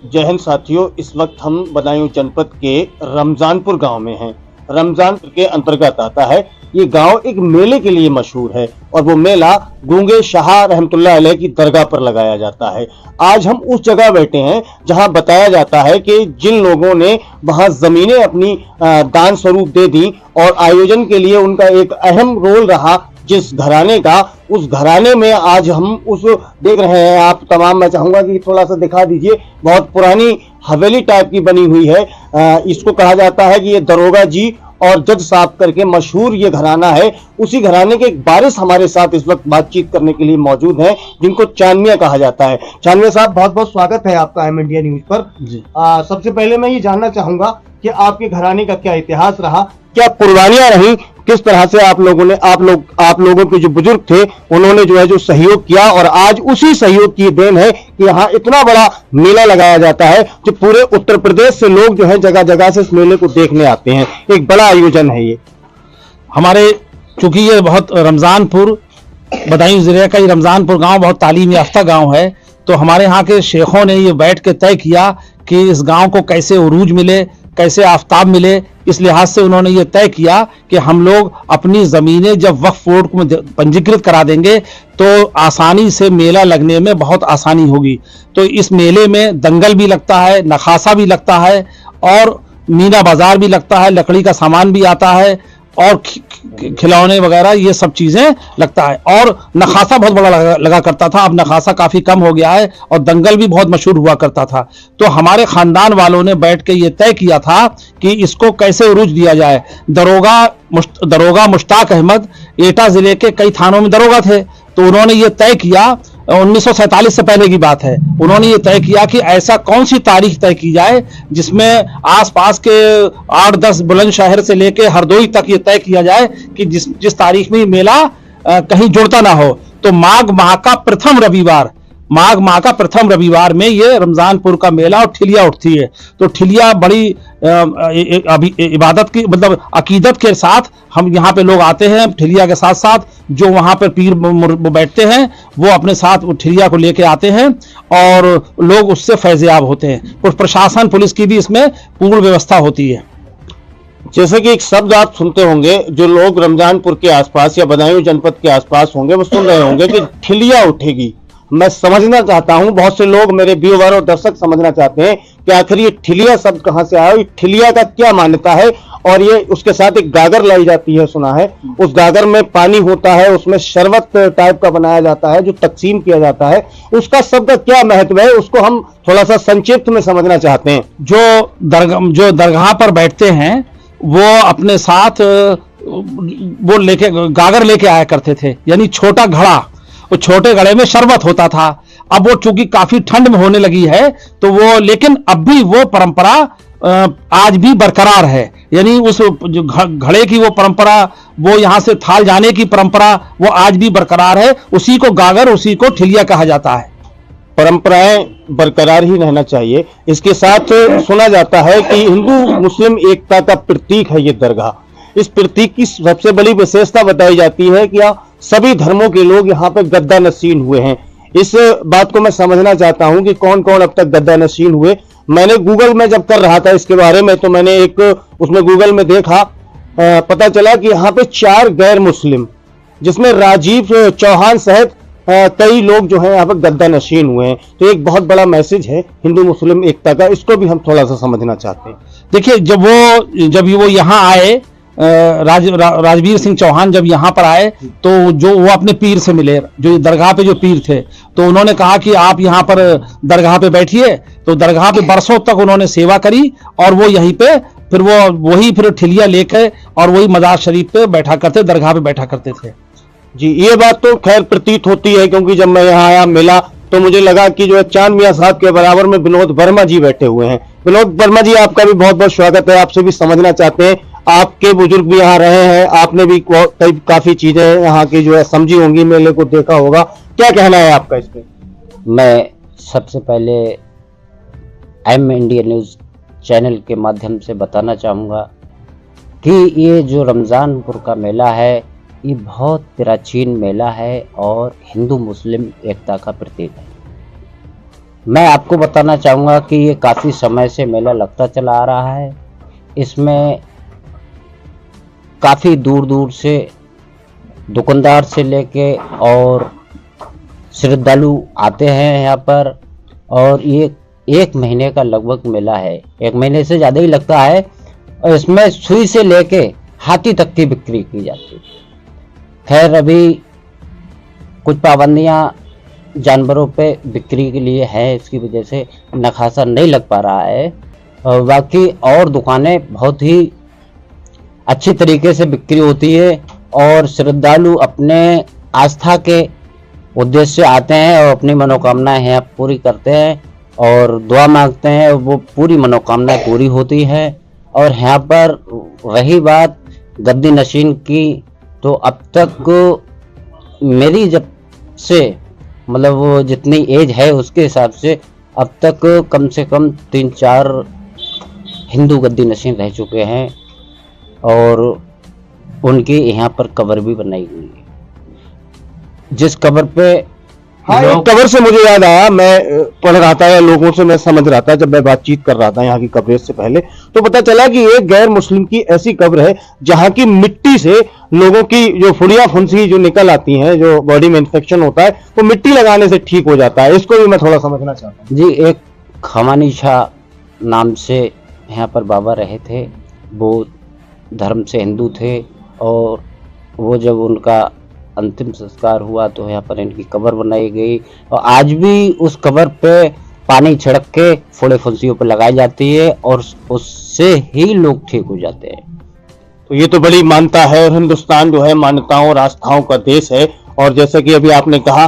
जय हिंद साथियों, इस वक्त हम बदायूं जनपद के रमजानपुर गांव में हैं। रमजानपुर के अंतर्गत आता है। ये गांव एक मेले के लिए मशहूर है और वो मेला गूंगे शाह रहमतुल्लाह अलैह की दरगाह पर लगाया जाता है। आज हम उस जगह बैठे हैं जहां बताया जाता है कि जिन लोगों ने वहां जमीनें अपनी दान स्वरूप दे दी और आयोजन के लिए उनका एक अहम रोल रहा जिस घराने का, उस घराने में आज हम उस देख रहे हैं आप तमाम। मैं चाहूंगा कि थोड़ा सा दिखा दीजिए। बहुत पुरानी हवेली टाइप की बनी हुई है। इसको कहा जाता है कि ये दरोगा जी और जज साहब करके मशहूर ये घराना है। उसी घराने के एक वारिस हमारे साथ इस वक्त बातचीत करने के लिए मौजूद हैं, जिनको चांदमिया कहा जाता है। चांदमिया साहब, बहुत बहुत स्वागत है आपका एम इंडिया न्यूज पर जी। सबसे पहले मैं ये जानना चाहूंगा कि आपके घराने का क्या इतिहास रहा, क्या कुर्बानियां रही, किस तरह से आप लोगों के जो बुजुर्ग थे उन्होंने जो है जो सहयोग किया और आज उसी सहयोग की देन है कि यहाँ इतना बड़ा मेला लगाया जाता है जो पूरे उत्तर प्रदेश से लोग जो है जगह जगह से इस मेले को देखने आते हैं। एक बड़ा आयोजन है ये हमारे। चूंकि ये बहुत रमजानपुर बदायूं जिले का ये रमजानपुर गांव बहुत तालीम याफ्ता गांव है, तो हमारे यहाँ के शेखों ने ये बैठ के तय किया कि इस गांव को कैसे उरूज मिले, कैसे आफताब मिले। इस लिहाज से उन्होंने ये तय किया कि हम लोग अपनी ज़मीनें जब वक्फ बोर्ड में पंजीकृत करा देंगे तो आसानी से मेला लगने में बहुत आसानी होगी। तो इस मेले में दंगल भी लगता है, नखासा भी लगता है और मीना बाजार भी लगता है, लकड़ी का सामान भी आता है और खिलौने वगैरह ये सब चीज़ें लगता है। और नखासा बहुत बड़ा लगा करता था, अब नखासा काफ़ी कम हो गया है और दंगल भी बहुत मशहूर हुआ करता था। तो हमारे ख़ानदान वालों ने बैठ के ये तय किया था कि इसको कैसे उरूज दिया जाए। दरोगा मुश्ताक अहमद एटा ज़िले के कई थानों में दरोगा थे, तो उन्होंने ये तय किया, 1947 से पहले की बात है, उन्होंने ये तय किया कि ऐसा कौन सी तारीख तय की जाए जिसमें आसपास के 8-10 बुलंदशहर से लेके हरदोई तक ये तय किया जाए कि जिस तारीख में मेला कहीं जुड़ता ना हो। तो माघ माह का प्रथम रविवार में ये रमजानपुर का मेला और ठिलिया उठती है। तो ठिलिया बड़ी इबादत की मतलब अकीदत के साथ हम यहाँ पे लोग आते हैं। ठिलिया के साथ साथ जो वहाँ पर पीर बैठते हैं वो अपने साथ ठिलिया को लेके आते हैं और लोग उससे फैज़याब होते हैं। प्रशासन पुलिस की भी इसमें पूर्ण व्यवस्था होती है। जैसे कि एक शब्द आप सुनते होंगे, जो लोग रमजानपुर के आसपास या बदायूं जनपद के आसपास होंगे वो सुन रहे होंगे कि ठिलिया उठेगी। मैं समझना चाहता हूं, बहुत से लोग मेरे व्यूअर और दर्शक समझना चाहते हैं कि आखिर ये ठिलिया शब्द कहां से आया, ठिलिया का क्या मान्यता है। और ये उसके साथ एक गागर लाई जाती है, सुना है। उस गागर में पानी होता है, उसमें शरबत टाइप का बनाया जाता है जो तकसीम किया जाता है। उसका शब्द का क्या महत्व है, उसको हम थोड़ा सा संक्षिप्त में समझना चाहते हैं। जो दरगाह पर बैठते हैं वो अपने साथ वो गागर लेके आया करते थे, यानी छोटा घड़ा। वो छोटे घड़े में शरबत होता था। अब वो चूंकि काफी ठंड में होने लगी है तो वो, लेकिन अब भी वो परंपरा आज भी बरकरार है। यानी उस जो घड़े की वो परंपरा, वो यहाँ से थाल जाने की परंपरा वो आज भी बरकरार है। उसी को गागर, उसी को ठिलिया कहा जाता है। परंपराएं बरकरार ही रहना चाहिए। इसके साथ सुना जाता है कि हिंदू मुस्लिम एकता का प्रतीक है ये दरगाह। इस प्रतीक की सबसे बड़ी विशेषता बताई जाती है कि सभी धर्मों के लोग यहाँ पे गद्दा नशीन हुए हैं। इस बात को मैं समझना चाहता हूँ कि कौन कौन अब तक गद्दा नशीन हुए। मैंने गूगल में जब कर रहा था इसके बारे में तो मैंने उसमें गूगल में देखा, पता चला कि यहाँ पे 4 गैर मुस्लिम, जिसमें राजीव चौहान सहित कई लोग जो है यहाँ पर गद्दा नशीन हुए हैं। तो एक बहुत बड़ा मैसेज है हिंदू मुस्लिम एकता का, इसको भी हम थोड़ा सा समझना चाहते हैं। देखिए, जब वो यहाँ आए, राजवीर सिंह चौहान जब यहाँ पर आए तो जो वो अपने पीर से मिले, जो दरगाह पे जो पीर थे, तो उन्होंने कहा कि आप यहाँ पर दरगाह पे बैठिए। तो दरगाह पे बरसों तक उन्होंने सेवा करी और वो यहीं पे फिर ठिलिया लेकर और वही मजार शरीफ पे बैठा करते, दरगाह पे बैठा करते थे जी। ये बात तो खैर प्रतीत होती है, क्योंकि जब मैं यहाँ आया मिला तो मुझे लगा कि जो है चांद मियां साहब के बराबर में विनोद वर्मा जी बैठे हुए हैं। विनोद वर्मा जी, आपका भी बहुत बहुत स्वागत है। आपसे भी समझना चाहते हैं, आपके बुजुर्ग भी यहाँ रहे हैं, आपने भी काफी चीजें यहाँ की जो है समझी होंगी, मेले को देखा होगा। क्या कहना है आपका इसमें? मैं सबसे पहले एम इंडिया न्यूज़ चैनल के माध्यम से बताना चाहूँगा कि ये जो रमज़ानपुर का मेला है ये बहुत प्राचीन मेला है और हिंदू मुस्लिम एकता का प्रतीक है। मैं आपको बताना चाहूँगा कि ये काफ़ी समय से मेला लगता चला आ रहा है। इसमें काफ़ी दूर दूर से दुकानदार से लेके और श्रद्धालु आते हैं यहाँ पर, और ये 1 महीने का लगभग मेला है, 1 महीने से ज़्यादा ही लगता है। और इसमें सुई से लेके हाथी तक की बिक्री की जाती है। खैर अभी कुछ पाबंदियाँ जानवरों पे बिक्री के लिए है, इसकी वजह से नखासा नहीं लग पा रहा है। और बाकी और दुकानें बहुत ही अच्छी तरीके से बिक्री होती है, और श्रद्धालु अपने आस्था के उद्देश्य से आते हैं और अपनी मनोकामनाएं यहाँ पूरी करते हैं और दुआ मांगते हैं, और वो पूरी मनोकामनाएं पूरी होती है। और यहाँ पर रही बात गद्दी नशीन की, तो अब तक मेरी जब से मतलब वो जितनी एज है उसके हिसाब से अब तक कम से कम 3-4 हिंदू गद्दी नशीन रह चुके हैं, और उनकी यहाँ पर कब्र भी बनाई गई है। जिस कब्र पे हाँ, एक कब्र से मुझे याद आया, मैं पढ़ रहा था या लोगों से मैं समझ रहा था जब मैं बातचीत कर रहा था यहाँ की कवरेज से पहले, तो पता चला कि एक गैर मुस्लिम की ऐसी कब्र है जहाँ की मिट्टी से लोगों की जो फुड़िया फुंसी जो निकल आती हैं, जो बॉडी में इंफेक्शन होता है, वो मिट्टी लगाने से ठीक हो जाता है। इसको भी मैं थोड़ा समझना चाहता हूँ। जी, एक खमानी शाह नाम से यहाँ पर बाबा रहे थे। वो धर्म से हिंदू थे, और वो जब उनका अंतिम संस्कार हुआ तो यहाँ पर इनकी कब्र बनाई गई, और आज भी उस कब्र पे पानी छिड़क के फोड़े फुंसियों पर लगाई जाती है, और उससे ही लोग ठीक हो जाते हैं। तो ये तो बड़ी मान्यता है, और हिंदुस्तान जो है मान्यताओं और आस्थाओं का देश है। और जैसा कि अभी आपने कहा